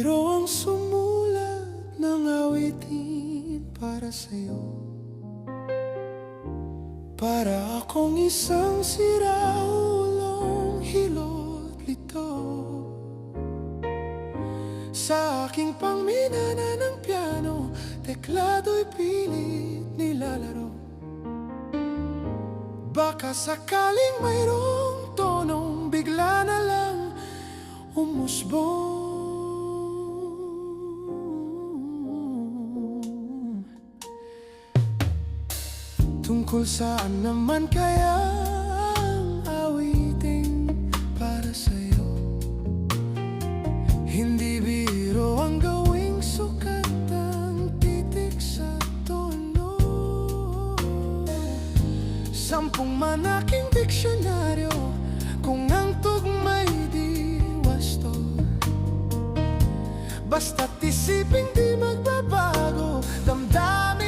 biro ang sumulat ng awitin para sa'yo. Para akong isang siraulong hilot lito sa aking pangminana ng piano, teklado'y pilit nilalaro. Baka sakaling mayroong tonong bigla na lang umusbong. Tungkol saan naman kaya ang awiting para sa'yo? Hindi biro ang gawing sukat ang titik sa tono. 10 man aking diksyonaryo, kung ang tugma'y di wasto. Basta't isiping di magbabago, damdamin